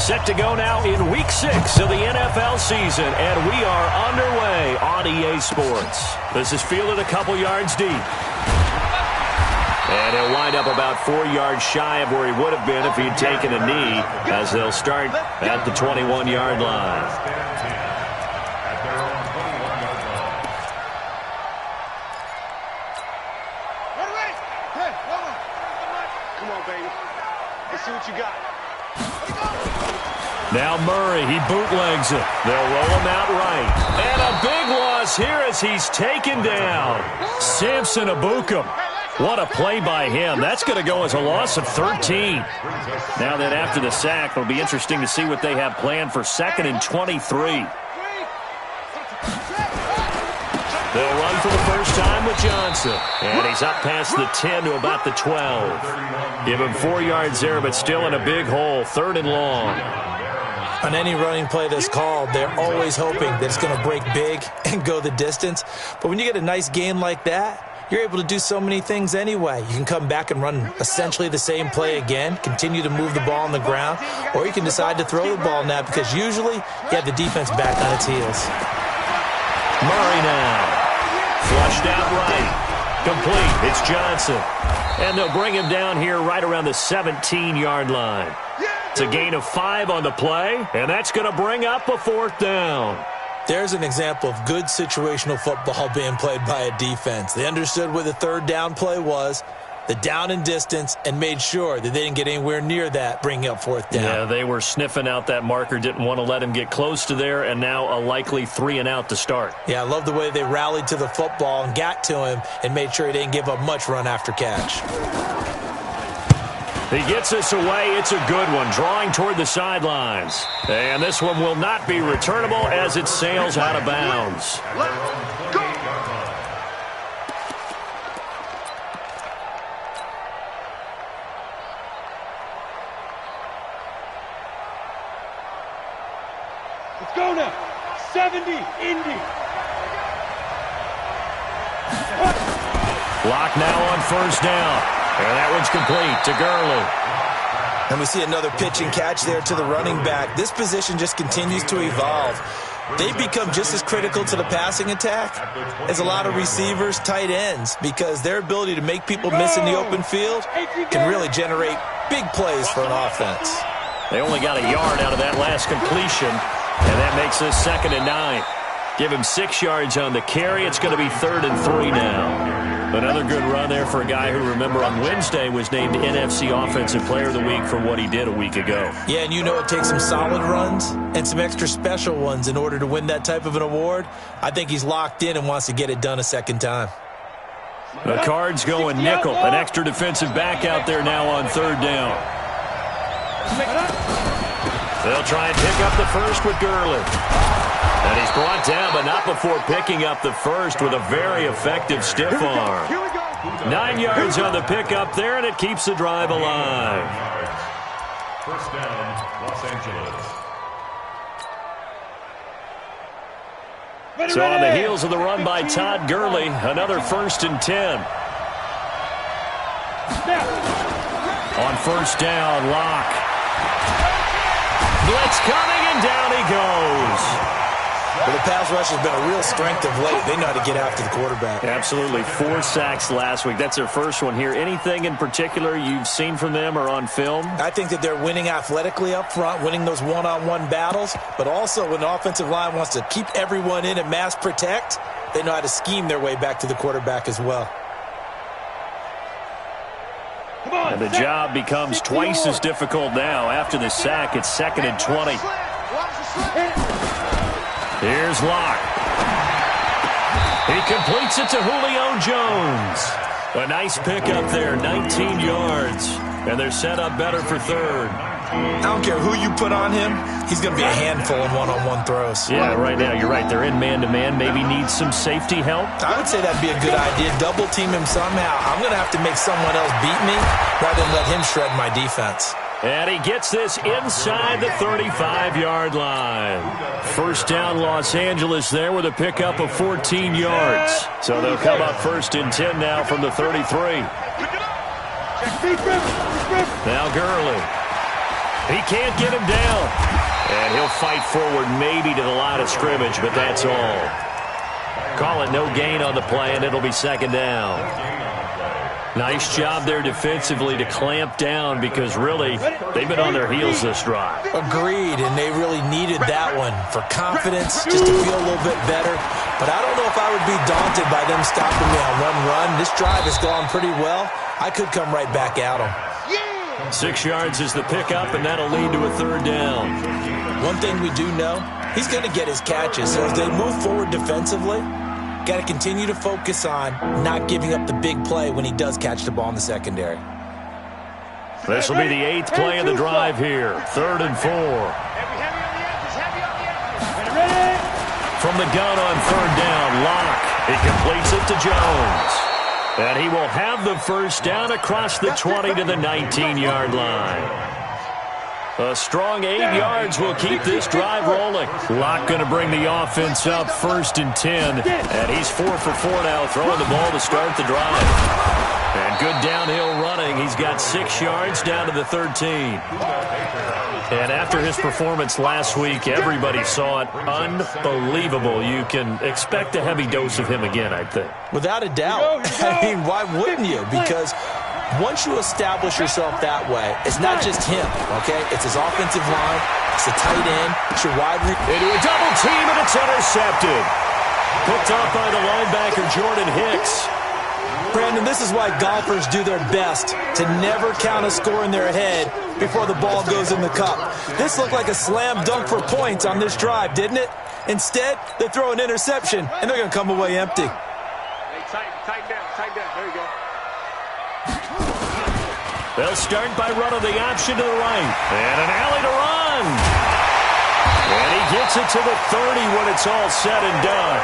Set to go now in Week 6 of the NFL season, and we are underway on EA Sports. This is fielded a couple yards deep. And he'll wind up about 4 yards shy of where he would have been if he'd taken a knee, as they'll start at the 21-yard line. Come on, baby. Let's see what you got. Now Murray, he bootlegs it. They'll roll him out right. And a big loss here as he's taken down. Samson Ebukam. What a play by him. That's going to go as a loss of 13. Now that after the sack, it'll be interesting to see what they have planned for 2nd and 23. They'll run for the first time with Johnson. And he's up past the 10 to about the 12. Give him 4 yards there, but still in a big hole. 3rd and long. On any running play that's called, they're always hoping that it's going to break big and go the distance. But when you get a nice game like that, you're able to do so many things anyway. You can come back and run essentially the same play again, continue to move the ball on the ground, or you can decide to throw the ball now because usually you have the defense back on its heels. Murray now. Flushed out right. Complete. It's Johnson. And they'll bring him down here right around the 17-yard line. It's a gain of 5 on the play, and that's going to bring up a 4th down. There's an example of good situational football being played by a defense. They understood where the 3rd down play was, the down and distance, and made sure that they didn't get anywhere near that, bringing up 4th down. Yeah, they were sniffing out that marker, didn't want to let him get close to there, and now a likely 3 and out to start. Yeah, I love the way they rallied to the football and got to him and made sure he didn't give up much run after catch. He gets this away. It's a good one, drawing toward the sidelines. And this one will not be returnable as it sails out of bounds. Let's go now. 70, Indy. Lock now on 1st down. And that one's complete to Gurley. And we see another pitch and catch there to the running back. This position just continues to evolve. They become just as critical to the passing attack as a lot of receivers, tight ends, because their ability to make people miss in the open field can really generate big plays for an offense. They only got a yard out of that last completion, and that makes this 2nd and 9. Give him 6 yards on the carry. It's going to be 3rd and 3 now. Another good run there for a guy who, remember, on Wednesday was named NFC Offensive Player of the Week for what he did a week ago. Yeah, and you know it takes some solid runs and some extra special ones in order to win that type of an award. I think he's locked in and wants to get it done a 2nd time. The Cards going nickel. An extra defensive back out there now on 3rd down. They'll try and pick up the first with Gurley. And he's brought down, but not before picking up the first with a very effective stiff arm. 9 yards on the pickup there, and it keeps the drive alive. 1st down, Los Angeles. So on the heels of the run by Todd Gurley, another 1st and 10. On 1st down, Lock. Blitz coming, and down he goes. Well, the pass rush has been a real strength of late. They know how to get after the quarterback. Absolutely. 4 sacks last week. That's their first one here. Anything in particular you've seen from them or on film? I think that they're winning athletically up front, winning those one-on-one battles, but also when the offensive line wants to keep everyone in and mass protect, they know how to scheme their way back to the quarterback as well. And the job becomes twice as difficult now. After the sack, it's 2nd and 20. Here's Locke. He completes it to Julio Jones. A nice pickup there, 19 yards. And they're set up better for 3rd. I don't care who you put on him, he's going to be a handful in one-on-one throws. Yeah, right now, you're right. They're in man-to-man. Maybe needs some safety help. I would say that'd be a good idea. Double team him somehow. I'm going to have to make someone else beat me rather than let him shred my defense. And he gets this inside the 35-yard line. 1st down, Los Angeles there with a pickup of 14 yards. So they'll come up 1st and 10 now from the 33. Now Gurley. He can't get him down. And he'll fight forward maybe to the line of scrimmage, but that's all. Call it no gain on the play, and it'll be second down. Nice job there defensively to clamp down because, really, they've been on their heels this drive. Agreed, and they really needed that one for confidence, just to feel a little bit better. But I don't know if I would be daunted by them stopping me on one run. This drive has gone pretty well. I could come right back at them. 6 yards is the pickup, and that'll lead to a third down. One thing we do know, he's going to get his catches. So as they move forward defensively, got to continue to focus on not giving up the big play when he does catch the ball in the secondary. This will be the 8th play of the drive here. 3rd and 4. From the gun on 3rd down, Locke. He completes it to Jones. And he will have the first down across the 20 to the 19-yard line. A strong 8 yards will keep this drive rolling. Locke going to bring the offense up 1st and 10. And he's 4 for 4 now, throwing the ball to start the drive. And good downhill running. He's got 6 yards down to the 13. And after his performance last week, everybody saw it. Unbelievable. You can expect a heavy dose of him again, I think. Without a doubt. I mean, why wouldn't you? Because once you establish yourself that way, it's not just him, okay? It's his offensive line, it's the tight end, it's your wide receiver. Into a double team, and it's intercepted. Picked off by the linebacker, Jordan Hicks. Brandon, this is why golfers do their best to never count a score in their head before the ball goes in the cup. This looked like a slam dunk for points on this drive, didn't it? Instead, they throw an interception, and they're going to come away empty. Hey, tighten down. There you go. They'll start by running the option to the right. And an alley to run. And he gets it to the 30 when it's all said and done.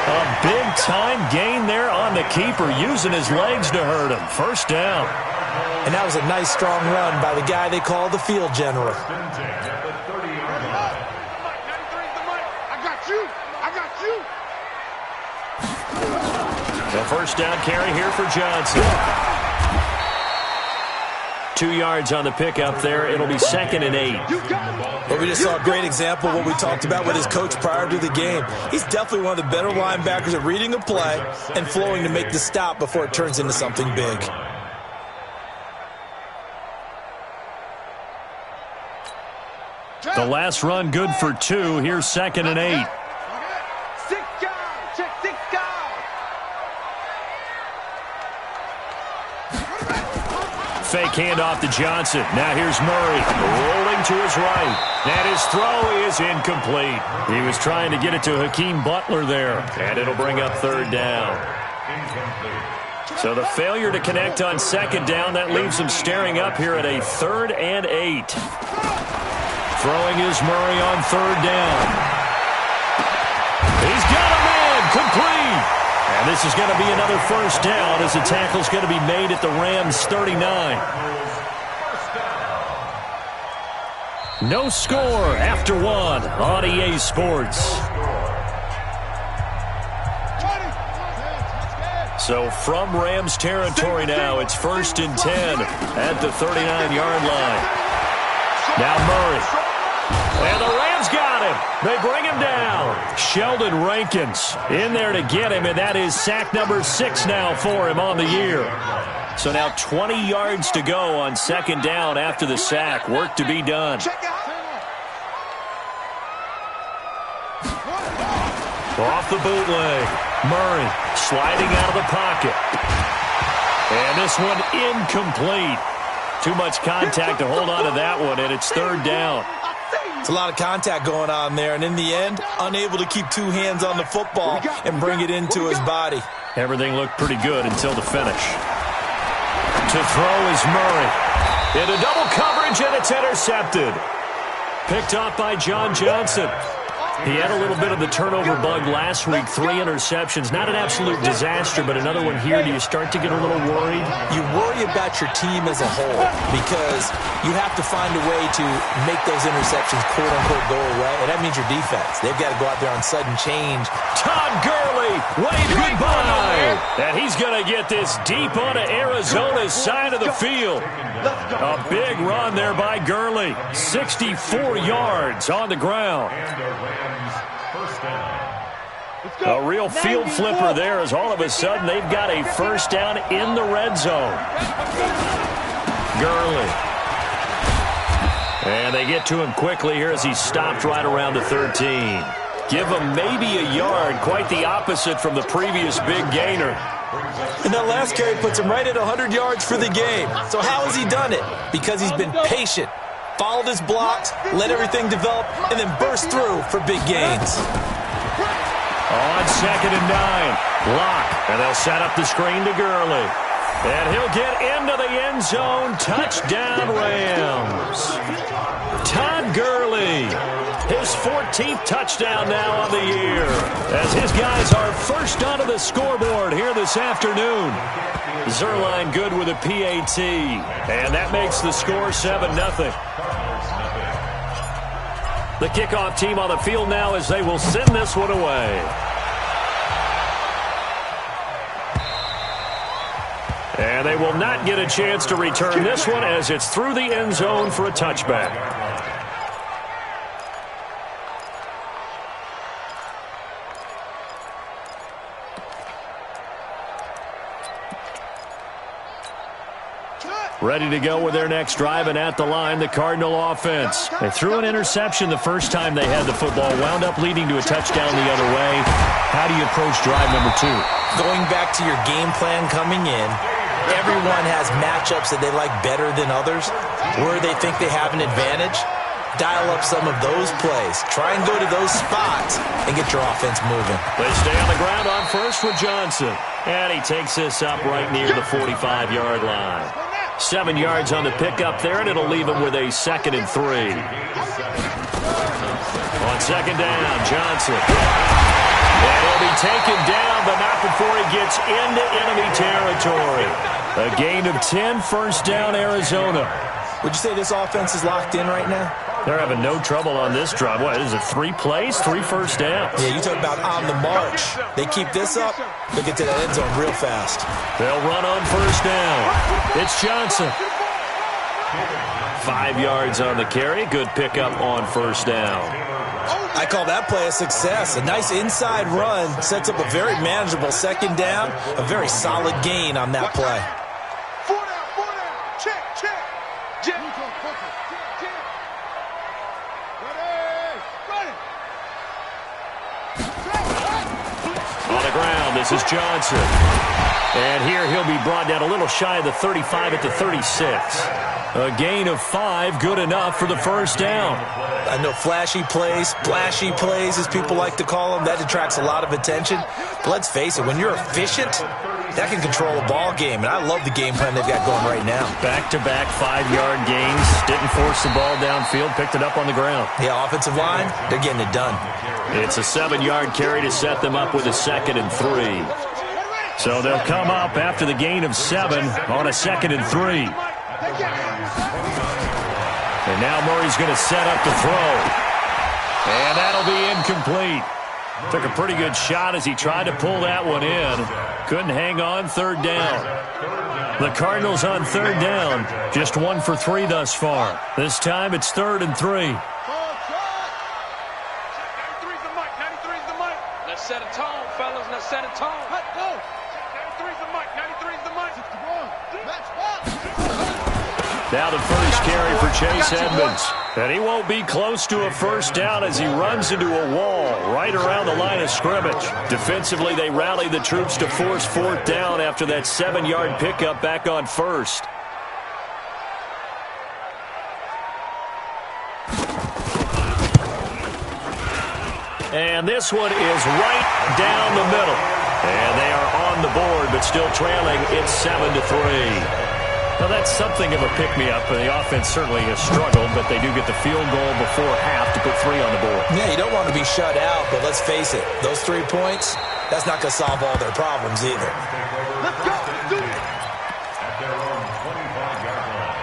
A big-time gain there on the keeper, using his legs to hurt him. First down. And that was a nice, strong run by the guy they call the field general. I got you. The first down carry here for Johnson. 2 yards on the pickup there. It'll be 2nd and 8. But we just saw a great example of what we talked about with his coach prior to the game. He's definitely one of the better linebackers at reading a play and flowing to make the stop before it turns into something big. The last run good for 2. Here's 2nd and 8. Fake handoff to Johnson. Now here's Murray rolling to his right. And his throw is incomplete. He was trying to get it to Hakeem Butler there. And it'll bring up 3rd down. So the failure to connect on 2nd down, that leaves him staring up here at a 3rd and 8. Throwing is Murray on 3rd down. He's got a man. Complete. And this is going to be another first down as the tackle's going to be made at the Rams' 39. No score after 1 on EA Sports. So from Rams territory now, it's 1st and 10 at the 39-yard line. Now Murray. And the Rams got him. They bring him down. Sheldon Rankins in there to get him, and that is sack number 6 now for him on the year. So now 20 yards to go on 2nd down after the sack. Work to be done. Off the bootleg. Murray sliding out of the pocket. And this one incomplete. Too much contact to hold on to that one, and it's 3rd down. It's a lot of contact going on there, and in the end, unable to keep 2 hands on the football and bring it into his body. Everything looked pretty good until the finish. To throw is Murray. Into double coverage, and it's intercepted. Picked off by John Johnson. He had a little bit of the turnover bug last week, 3 interceptions. Not an absolute disaster, but another one here. Do you start to get a little worried? You worry about your team as a whole because you have to find a way to make those interceptions, quote-unquote, go away, and that means your defense. They've got to go out there on sudden change. Todd Gurley Gurley, wave goodbye. And he's going to get this deep onto Arizona's side of the field. A big run there by Gurley. 64 yards on the ground. A real field flipper there as all of a sudden they've got a first down in the red zone. Gurley. And they get to him quickly here as he's stopped right around the 13. Give him maybe a yard, quite the opposite from the previous big gainer. And that last carry puts him right at 100 yards for the game. So how has he done it? Because he's been patient, followed his blocks, let everything develop, and then burst through for big gains. On 2nd and 9, Lock, and they'll set up the screen to Gurley. And he'll get into the end zone. Touchdown, Rams. Todd Gurley, his 14th touchdown now on the year, as his guys are first onto the scoreboard here this afternoon. Zerline good with a PAT, and that makes the score 7-0. The kickoff team on the field now as they will send this one away. And they will not get a chance to return this one as it's through the end zone for a touchback. Ready to go with their next drive, and at the line, the Cardinal offense. They threw an interception the first time they had the football, wound up leading to a touchdown the other way. How do you approach drive number 2? Going back to your game plan coming in, everyone has matchups that they like better than others, where they think they have an advantage. Dial up some of those plays. Try and go to those spots and get your offense moving. They stay on the ground on first with Johnson. And he takes this up right near the 45-yard line. 7 yards on the pickup there, and it'll leave him with a 2nd and 3. On 2nd down, Johnson. And he'll be taken down, but not before he gets into enemy territory. A gain of 10, first down, Arizona. Would you say this offense is locked in right now? They're having no trouble on this drive. What, is it 3 plays, 3 first downs? Yeah, you talk about on the march. They keep this up, they'll get to that end zone real fast. They'll run on first down. It's Johnson. 5 yards on the carry. Good pickup on first down. I call that play a success. A nice inside run sets up a very manageable 2nd down. A very solid gain on that play. 4 down. Check. On the ground, this is Johnson. And here he'll be brought down a little shy of the 35 at the 36. A gain of 5, good enough for the first down. I know flashy plays, splashy plays, as people like to call them, that attracts a lot of attention. But let's face it, when you're efficient, that can control a ball game. And I love the game plan they've got going right now. Back-to-back 5-yard gains. Didn't force the ball downfield, picked it up on the ground. Yeah, offensive line, they're getting it done. It's a 7-yard carry to set them up with a 2nd and 3. So they'll come up after the gain of 7 on a 2nd and 3. And now Murray's going to set up to throw. And that'll be incomplete. Took a pretty good shot as he tried to pull that one in. Couldn't hang on, 3rd down. The Cardinals on 3rd down. Just 1 for 3 thus far. This time it's 3rd and 3. 93's the mic. 93's the mic. Let's set a tone, fellas. Let's set a tone. 93's the mic. 93's the mic. 61. Match up. Now the first carry for Chase Edmonds. And he won't be close to a first down as he runs into a wall right around the line of scrimmage. Defensively, they rally the troops to force 4th down after that 7-yard pickup back on first. And this one is right down the middle. And they are on the board, but still trailing. It's 7-3. Now, that's something of a pick-me-up, and the offense certainly has struggled, but they do get the field goal before half to put 3 on the board. Yeah, you don't want to be shut out, but let's face it, those 3 points, that's not going to solve all their problems either. Let's go. Let's do it. At their own 25-yard line.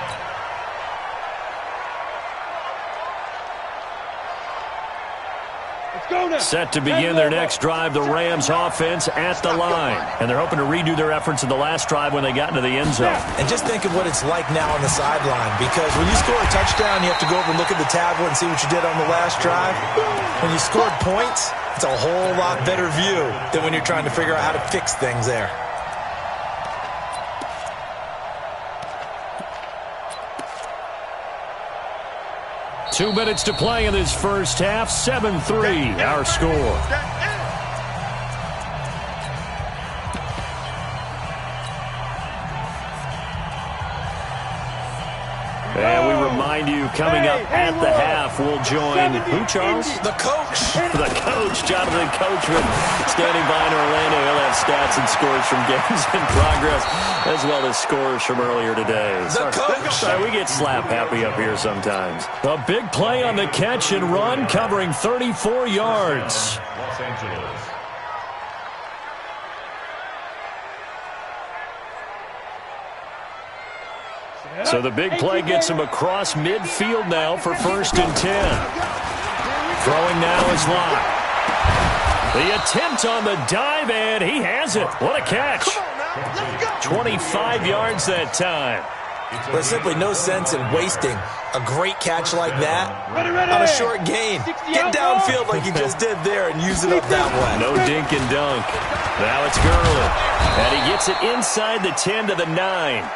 Let's Set to begin their next drive, the Rams offense at the line. And they're hoping to redo their efforts in the last drive when they got into the end zone. And just think of what it's like now on the sideline, because when you score a touchdown, you have to go over and look at the tablet and see what you did on the last drive. When you scored points, it's a whole lot better view than when you're trying to figure out how to fix things there. Two minutes to play in this first half. 7-3, our score. And we remind you, coming up at the half, we'll join who, Charles? The coach. The coach, Jonathan Coachman, standing by in Orlando. He'll have stats and scores from games in progress, as well as scores from earlier today. The coach. Sorry, we get slap happy up here sometimes. A big play on the catch and run, covering 34 yards. Los Angeles. So the big play gets him across midfield now for 1st and 10. Throwing now is Locke. The attempt on the dive, and he has it. What a catch. 25 yards that time. There's simply no sense in wasting a great catch like that on a short gain. Get downfield like you just did there and use it up that way. No dink and dunk. Now it's Gurley. And he gets it inside the 10 to the 9.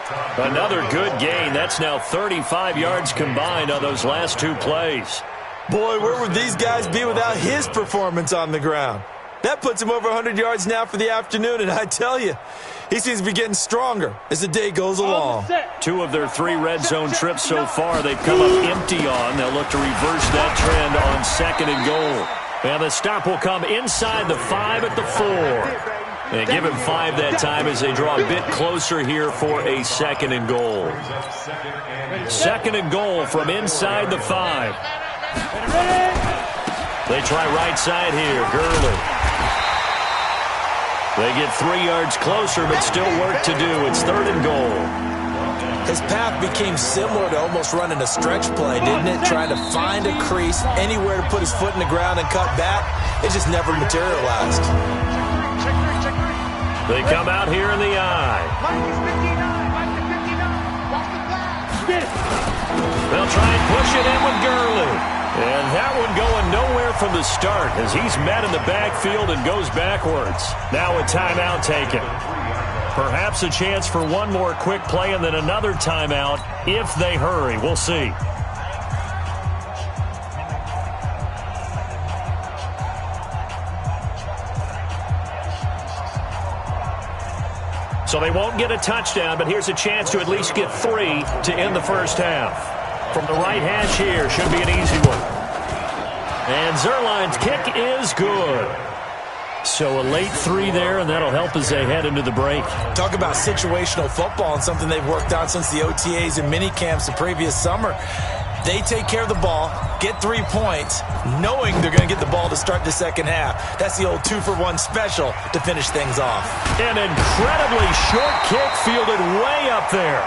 Another good gain. That's now 35 yards combined on those last two plays. Boy, where would these guys be without his performance on the ground? That puts him over 100 yards now for the afternoon, and I tell you, he seems to be getting stronger as the day goes along. 2 of their 3 red zone trips so far, they've come up empty on. They'll look to reverse that trend on 2nd and goal. And the stop will come inside the 5 at the 4. And give him 5 that time as they draw a bit closer here for a 2nd and goal. 2nd and goal from inside the 5. They try right side here, Gurley. They get 3 yards closer, but still work to do. It's 3rd and goal. His path became similar to almost running a stretch play, didn't it? Trying to find a crease, anywhere to put his foot in the ground and cut back. It just never materialized. They come out here in the eye. They'll try and push it in with Gurley. And that one going nowhere from the start as he's met in the backfield and goes backwards. Now a timeout taken. Perhaps a chance for one more quick play and then another timeout if they hurry. We'll see. So they won't get a touchdown, but here's a chance to at least get 3 to end the first half. From the right hash here, should be an easy one. And Zerline's kick is good. So a late 3 there, and that'll help as they head into the break. Talk about situational football and something they've worked on since the OTAs and mini camps the previous summer. They take care of the ball, get 3 points, knowing they're going to get the ball to start the second half. That's the old 2-for-1 special to finish things off. An incredibly short kick fielded way up there.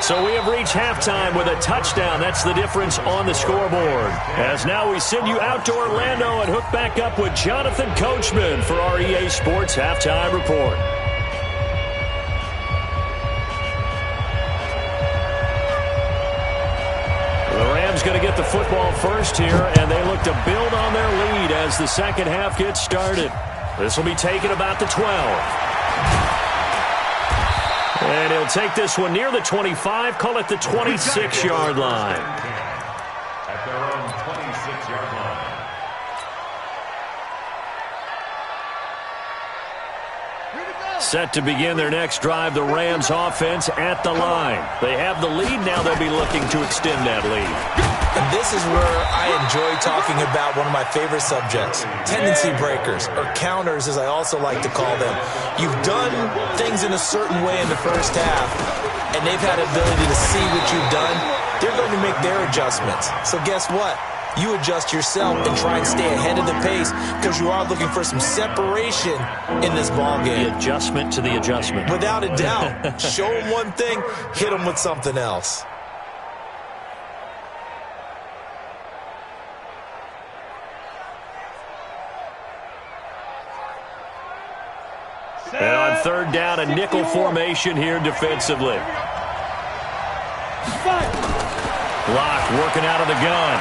So we have reached halftime with a touchdown. That's the difference on the scoreboard. As now we send you out to Orlando and hook back up with Jonathan Coachman for our EA Sports Halftime Report. The Rams going to get the football first here, and they look to build on their lead as the second half gets started. This will be taken about the 12. And he'll take this one near the 25, call it the 26-yard line. At their own 26-yard line. Set to begin their next drive, the Rams offense at the line. They have the lead, now they'll be looking to extend that lead. And this is where I enjoy talking about one of my favorite subjects, tendency breakers, or counters as I also like to call them. You've done things in a certain way in the first half, and they've had the ability to see what you've done. They're going to make their adjustments. So guess what? You adjust yourself and try and stay ahead of the pace because you are looking for some separation in this ballgame. The adjustment to the adjustment. Without a doubt. Show them one thing, hit them with something else. third down, a nickel formation here defensively. Block working out of the gun.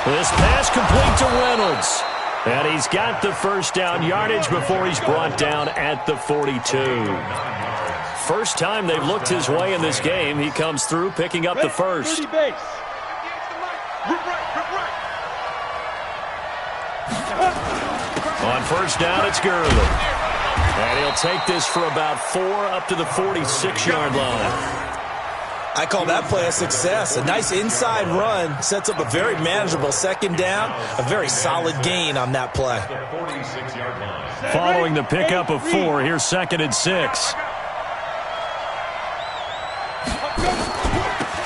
This pass complete to Reynolds. And he's got the first down yardage before he's brought down at the 42. First time they've looked his way in this game. He comes through picking up the first. On first down, it's Gurley. And he'll take this for about 4 up to the 46-yard line. I call that play a success. A nice inside run sets up a very manageable second down. A very solid gain on that play. Following the pickup of 4, here's 2nd and 6.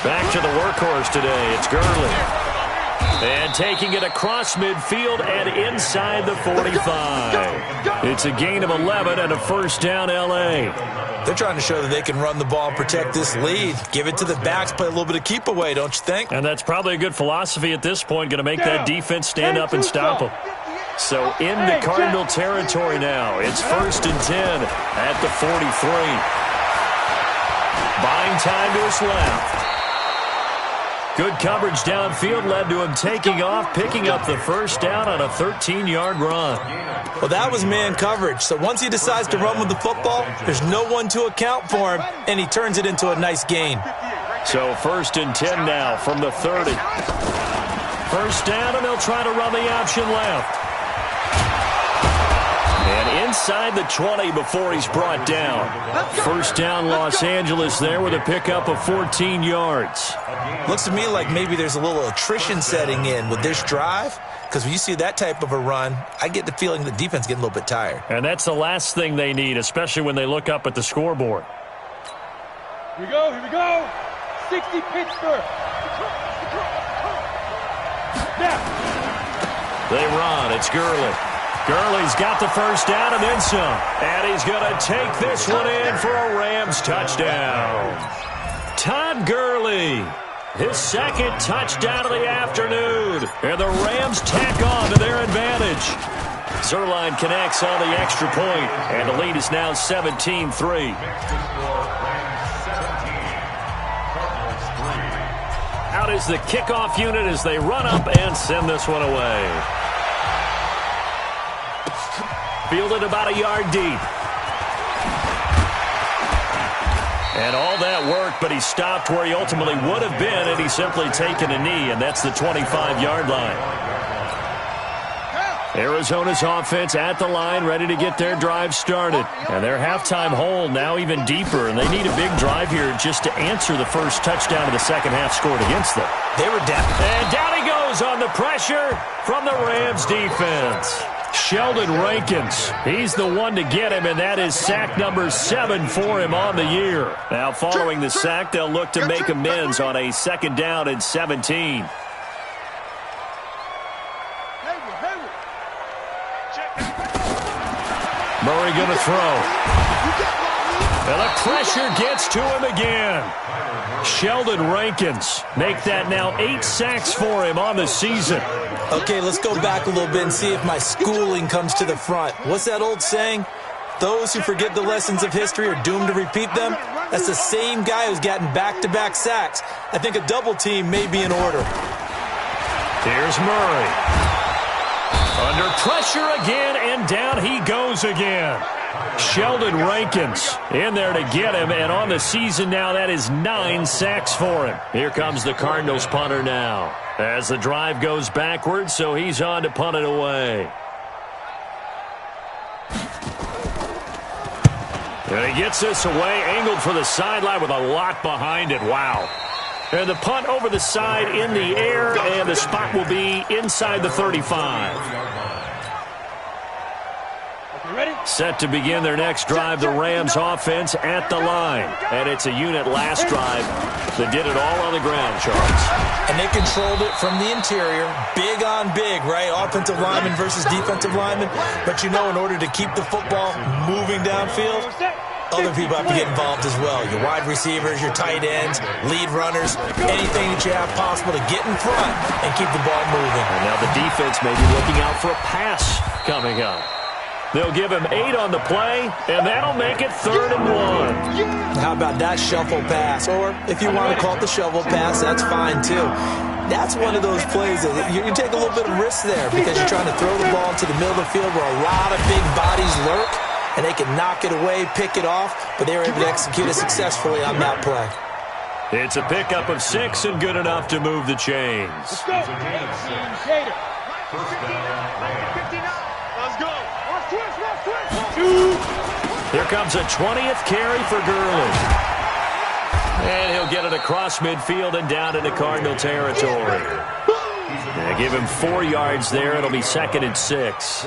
Back to the workhorse today. It's Gurley. And taking it across midfield and inside the 45. It's a gain of 11 and a first down, L.A. They're trying to show that they can run the ball and protect this lead. Give it to the backs, play a little bit of keep away, don't you think? And that's probably a good philosophy at this point, going to make that defense stand up and stop them. So in the Cardinal territory now, it's 1st and 10 at the 43. Buying time to his left. Good coverage downfield led to him taking off, picking up the first down on a 13-yard run. Well, that was man coverage. So once he decides to run with the football, there's no one to account for him, and he turns it into a nice gain. So 1st and 10 now from the 30. First down, and they'll try to run the option left. And inside the 20 before he's brought down. First down, Los Angeles there with a pickup of 14 yards. Looks to me like maybe there's a little attrition setting in with this drive, because when you see that type of a run, I get the feeling the defense getting a little bit tired. And that's the last thing they need, especially when they look up at the scoreboard. Here we go. 60 Pittsburgh. Now. They run. It's Gurley. Gurley's got the first down and then some. And he's going to take this one in for a Rams touchdown. Todd Gurley, his 2nd touchdown of the afternoon. And the Rams tack on to their advantage. Zerline connects on the extra point, and the lead is now 17-3. Out is the kickoff unit as they run up and send this one away. Fielded about a yard deep. And all that work, but he stopped where he ultimately would have been had he simply taken a knee, and that's the 25-yard line. Arizona's offense at the line, ready to get their drive started. And their halftime hole now even deeper, and they need a big drive here just to answer the first touchdown of the second half scored against them. They were down. And down he goes on the pressure from the Rams defense. Sheldon Rankins, he's the one to get him, and that is sack number 7 for him on the year. Now, following the sack, they'll look to make amends on a 2nd down and 17. Murray going to throw. And the pressure gets to him again. Sheldon Rankins make that now 8 sacks for him on the season. Okay, let's go back a little bit and see if my schooling comes to the front. What's that old saying? Those who forget the lessons of history are doomed to repeat them. That's the same guy who's gotten back-to-back sacks. I think a double team may be in order. Here's Murray. Under pressure again, and down he goes again. Sheldon Rankins in there to get him, and on the season now, that is 9 sacks for him. Here comes the Cardinals punter now as the drive goes backwards, so he's on to punt it away. And he gets this away, angled for the sideline with a lot behind it. Wow. And the punt over the side in the air, and the spot will be inside the 35. Set to begin their next drive, the Rams offense at the line. And it's a unit last drive that did it all on the ground, Charles. And they controlled it from the interior, big on big, right? Offensive lineman versus defensive lineman. But you know, in order to keep the football moving downfield, other people have to get involved as well. Your wide receivers, your tight ends, lead runners, anything that you have possible to get in front and keep the ball moving. And now the defense may be looking out for a pass coming up. They'll give him 8 on the play, and that'll make it 3rd and 1. How about that shuffle pass? Or if you want to call it the shovel pass, that's fine too. That's one of those plays that you take a little bit of risk there because you're trying to throw the ball into the middle of the field where a lot of big bodies lurk, and they can knock it away, pick it off, but they were able to execute it successfully on that play. It's a pickup of 6 and good enough to move the chains. Let's go. First down, let's go. Here comes a 20th carry for Gurley. And he'll get it across midfield and down into Cardinal territory. Give him 4 yards there. It'll be 2nd and 6.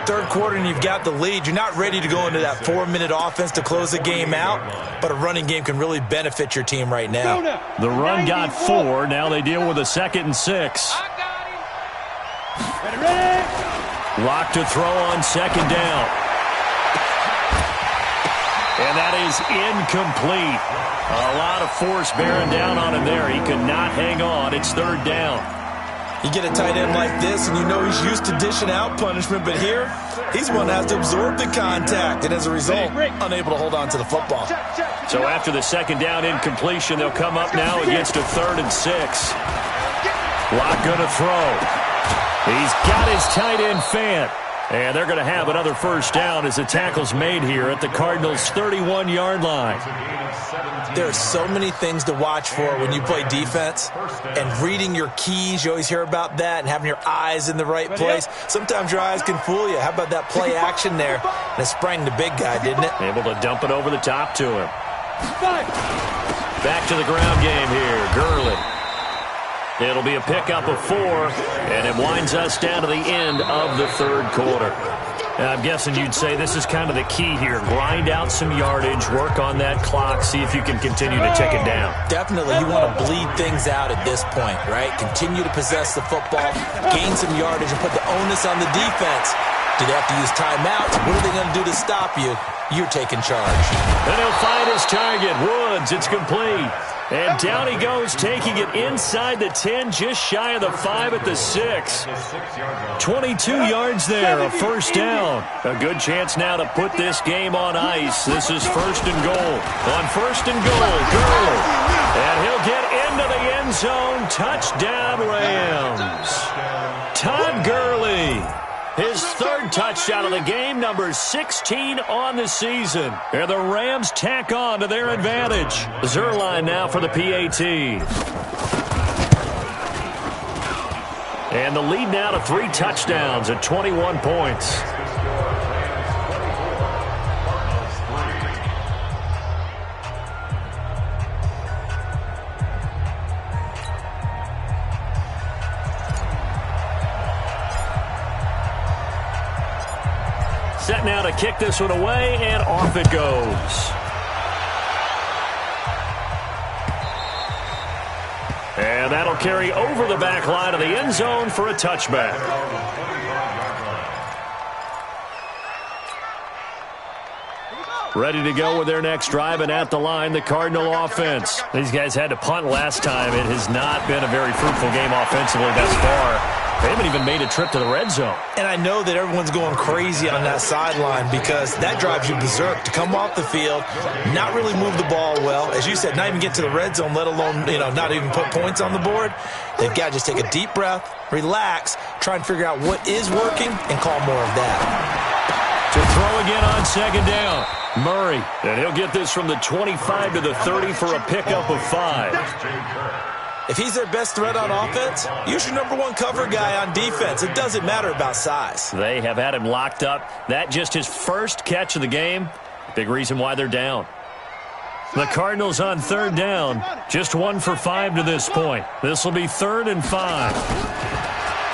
Third quarter and you've got the lead. You're not ready to go into that 4-minute offense to close the game out, but a running game can really benefit your team right now. The run got 4. Now they deal with a 2nd and 6. Lock to throw on 2nd down. And that is incomplete. A lot of force bearing down on him there. He could not hang on. It's 3rd down. You get a tight end like this, and you know he's used to dishing out punishment, but here, he's one that has to absorb the contact, and as a result, unable to hold on to the football. So after the 2nd down incompletion, they'll come up now against a 3rd and 6. Lock going to throw. He's got his tight end Fant. And they're going to have another 1st down as the tackle's made here at the Cardinals' 31-yard line. There are so many things to watch for when you play defense, and reading your keys, you always hear about that, and having your eyes in the right place. Sometimes your eyes can fool you. How about that play action there? And it sprang the big guy, didn't it? Able to dump it over the top to him. Back to the ground game here, Gurley. It'll be a pickup of 4, and it winds us down to the end of the 3rd quarter. I'm guessing you'd say this is kind of the key here. Grind out some yardage, work on that clock, see if you can continue to tick it down. Definitely. You want to bleed things out at this point, right? Continue to possess the football, gain some yardage, and put the onus on the defense. Do they have to use timeouts? What are they going to do to stop you? You're taking charge. And he'll find his target. Woods, it's complete. And down he goes, taking it inside the 10, just shy of the 5 at the 6. 22 yards there, a 1st down. A good chance now to put this game on ice. This is 1st and goal. On 1st and goal, Gurley. And he'll get into the end zone. Touchdown, Rams. Todd Gurley. His 3rd touchdown of the game, number 16 on the season. And the Rams tack on to their advantage. Zerline now for the PAT. And the lead now to 3 touchdowns at 21 points. Set now to kick this one away, and off it goes. And that'll carry over the back line of the end zone for a touchback. Ready to go with their next drive, and at the line, the Cardinal offense. These guys had to punt last time. It has not been a very fruitful game offensively thus far. They haven't even made a trip to the red zone. And I know that everyone's going crazy on that sideline because that drives you berserk to come off the field, not really move the ball well. As you said, not even get to the red zone, let alone, not even put points on the board. They've got to just take a deep breath, relax, try and figure out what is working, and call more of that. To throw again on 2nd down. Murray, and he'll get this from the 25 to the 30 for a pickup of 5. If he's their best threat on offense, use your number 1 cover guy on defense. It doesn't matter about size. They have had him locked up. That just his 1st catch of the game. Big reason why they're down. The Cardinals on 3rd down. Just 1 for 5 to this point. This will be 3rd and 5.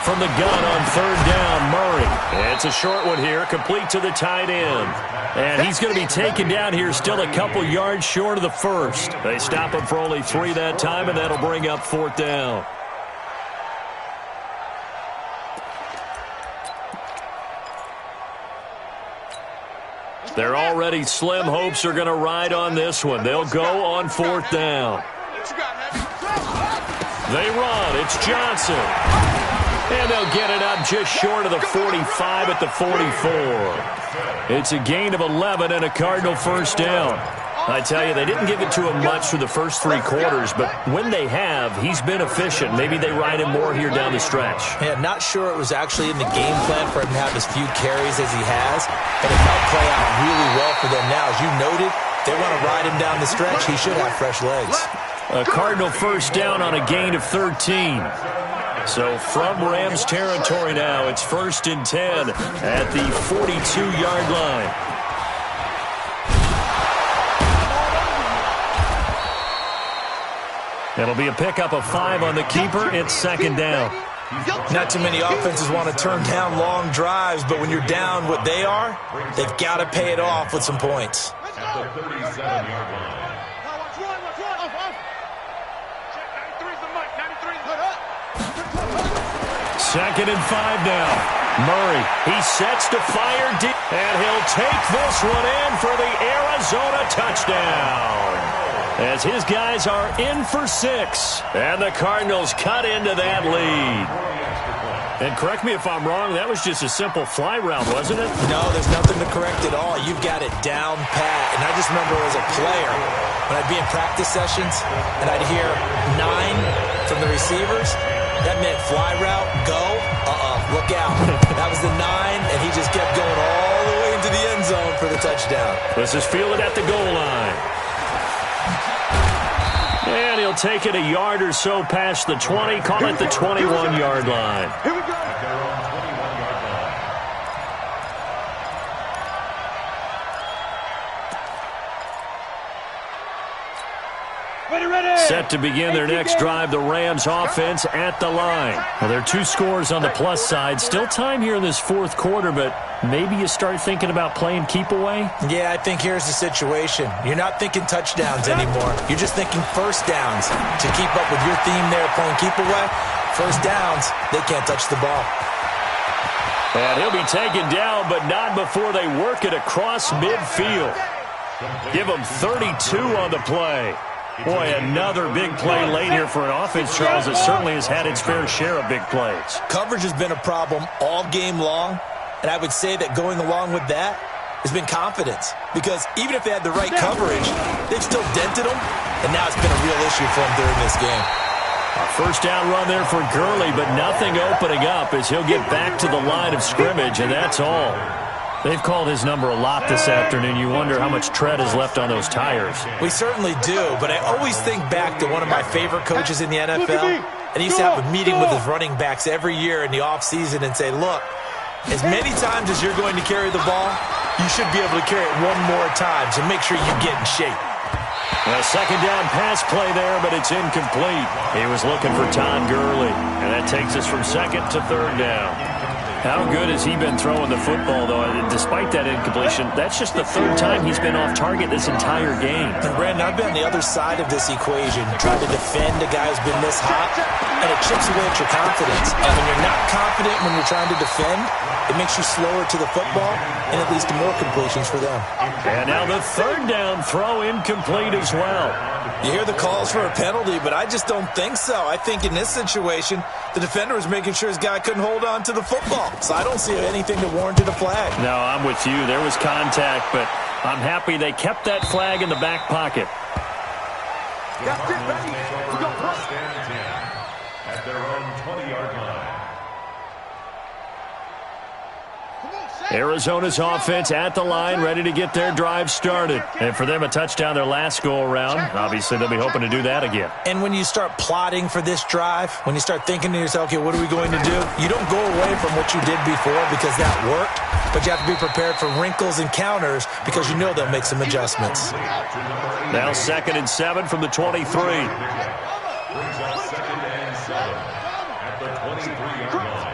From the gun on 3rd down, Murray. It's a short one here, complete to the tight end. And he's going to be taken down here still a couple yards short of the 1st. They stop him for only 3 that time, and that'll bring up 4th down. Their already slim hopes are going to ride on this one. They'll go on 4th down. They run. It's Johnson. And they'll get it up just short of the 45 at the 44. It's a gain of 11 and a Cardinal first down. I tell you, they didn't give it to him much for the first 3 quarters, but when they have, he's been efficient. Maybe they ride him more here down the stretch. Yeah, not sure it was actually in the game plan for him to have as few carries as he has, but it might play out really well for them now. As you noted, they want to ride him down the stretch. He should have fresh legs. A Cardinal first down on a gain of 13. So from Rams territory now, it's 1st and 10 at the 42-yard line. It'll be a pickup of 5 on the keeper. It's 2nd down. Not too many offenses want to turn down long drives, but when you're down what they are, they've got to pay it off with some points. At the 37-yard line. 2nd and 5 now. Murray, he sets to fire deep, and he'll take this one in for the Arizona touchdown. As his guys are in for 6, and the Cardinals cut into that lead. And correct me if I'm wrong, that was just a simple fly route, wasn't it? No, there's nothing to correct at all. You've got it down pat. And I just remember as a player, when I'd be in practice sessions, and I'd hear 9 from the receivers, that meant fly route, go, look out. That was the 9, and he just kept going all the way into the end zone for the touchdown. This is fielded at the goal line. And he'll take it a yard or so past the 20, call it the 21-yard line. Here we go. At their own 21-yard line. Ready. Set to begin their next drive, the Rams offense at the line. Well, there are 2 scores on the plus side. Still time here in this 4th quarter, but maybe you start thinking about playing keep away? Yeah, I think here's the situation. You're not thinking touchdowns anymore. You're just thinking first downs. To keep up with your theme there playing keep away, first downs, they can't touch the ball. And he'll be taken down, but not before they work it across midfield. Give him 32 on the play. Boy, another big play late here for an offense, Charles, that certainly has had its fair share of big plays. Coverage has been a problem all game long, and I would say that going along with that has been confidence. Because even if they had the right coverage, they've still dented them, and now it's been a real issue for them during this game. A first down run there for Gurley, but nothing opening up as he'll get back to the line of scrimmage, and that's all. They've called his number a lot this afternoon. You wonder how much tread is left on those tires. We certainly do, but I always think back to one of my favorite coaches in the NFL, and he used to have a meeting with his running backs every year in the offseason and say, look, as many times as you're going to carry the ball, you should be able to carry it one more time, so make sure you get in shape. A second down pass play there, but it's incomplete. He was looking for Todd Gurley, and that takes us from 2nd to 3rd down. How good has he been throwing the football, though? Despite that incompletion, that's just the 3rd time he's been off target this entire game. And, Brandon, I've been on the other side of this equation, trying to defend a guy who's been this hot, and it chips away at your confidence. And when you're not confident when you're trying to defend, it makes you slower to the football, and it leads to more completions for them. And now the 3rd down throw incomplete as well. You hear the calls for a penalty, but I just don't think so. I think in this situation, the defender was making sure his guy couldn't hold on to the football. So I don't see anything that warranted a flag. No, I'm with you. There was contact, but I'm happy they kept that flag in the back pocket. That's it, baby. We got First and 10 at their own 20-yard line. Arizona's offense at the line, ready to get their drive started. And for them, a touchdown their last go-around. Obviously, they'll be hoping to do that again. And when you start plotting for this drive, when you start thinking to yourself, okay, what are we going to do? You don't go away from what you did before because that worked, but you have to be prepared for wrinkles and counters because you know they'll make some adjustments. Now 2nd and 7 from the 23. Brings up 2nd and 7 at the 23-yard line.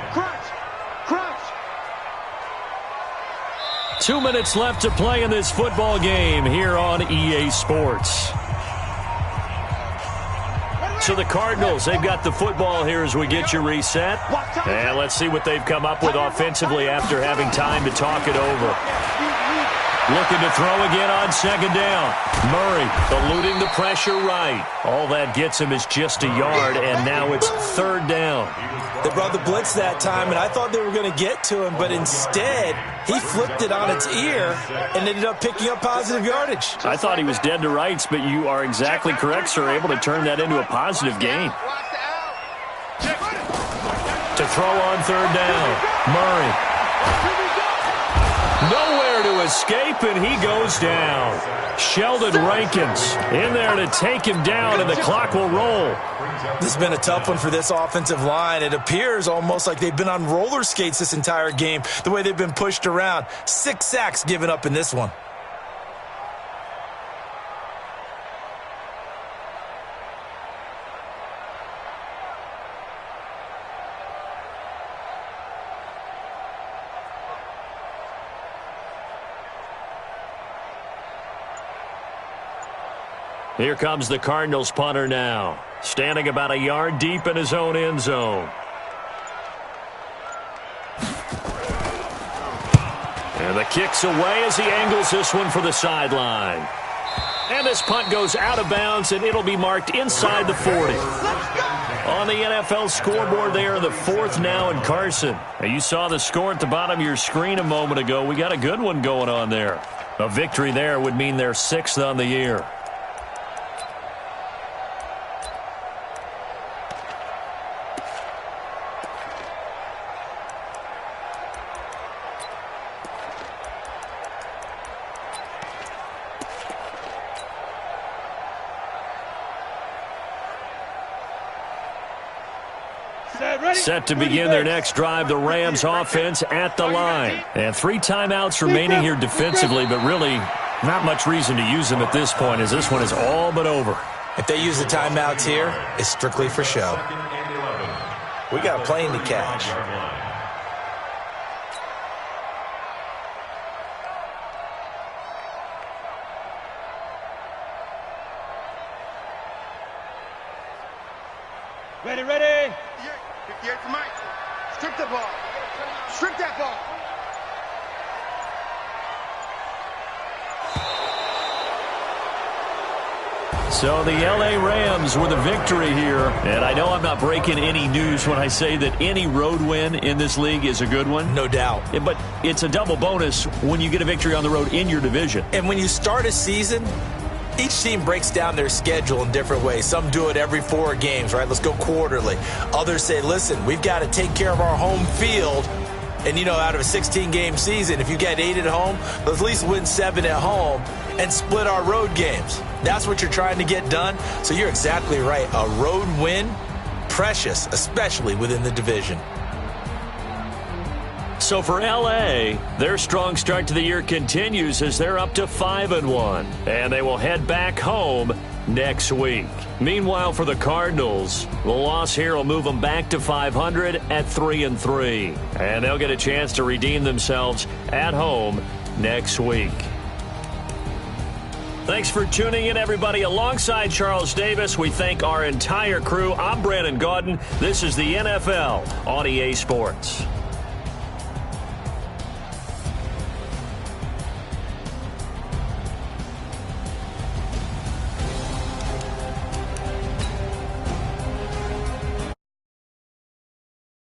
2 minutes left to play in this football game here on EA Sports. So the Cardinals, they've got the football here as we get you reset. And let's see what they've come up with offensively after having time to talk it over. Looking to throw again on second down. Murray eluding the pressure right. All that gets him is just a yard, and now it's third down. They brought the blitz that time, and I thought they were going to get to him, but instead, he flipped it on its ear and ended up picking up positive yardage. I thought he was dead to rights, but you are exactly correct, sir. Able to turn that into a positive gain. To throw on third down. Murray. Nowhere to escape, and he goes down. Sheldon Rankins in there to take him down, and the clock will roll. This has been a tough one for this offensive line. It appears almost like they've been on roller skates this entire game, the way they've been pushed around. 6 sacks given up in this one. Here comes the Cardinals punter now, standing about a yard deep in his own end zone. And the kick's away as he angles this one for the sideline. And this punt goes out of bounds, and it'll be marked inside the 40. On the NFL scoreboard there, the 4th now in Carson. Now, you saw the score at the bottom of your screen a moment ago. We got a good one going on there. A victory there would mean they're 6th on the year. Set to begin their next drive, the Rams offense at the line. And 3 timeouts remaining here defensively, but really not much reason to use them at this point, as this one is all but over. If they use the timeouts here, it's strictly for show. We got a plane to catch. Ready. Here's the mic. Strip the ball. Strip that ball. So the L.A. Rams with a victory here. And I know I'm not breaking any news when I say that any road win in this league is a good one. No doubt. But it's a double bonus when you get a victory on the road in your division. And when you start a season, each team breaks down their schedule in different ways. Some do it every 4 games, right? Let's go quarterly. Others say, listen, we've got to take care of our home field. And, out of a 16-game season, if you get 8 at home, let's at least win 7 at home and split our road games. That's what you're trying to get done. So you're exactly right. A road win, precious, especially within the division. So for L.A., their strong start to the year continues as they're up to 5-1. And they will head back home next week. Meanwhile, for the Cardinals, the loss here will move them back to 500 at 3-3. And they'll get a chance to redeem themselves at home next week. Thanks for tuning in, everybody. Alongside Charles Davis, we thank our entire crew. I'm Brandon Gaudin. This is the NFL on EA Sports.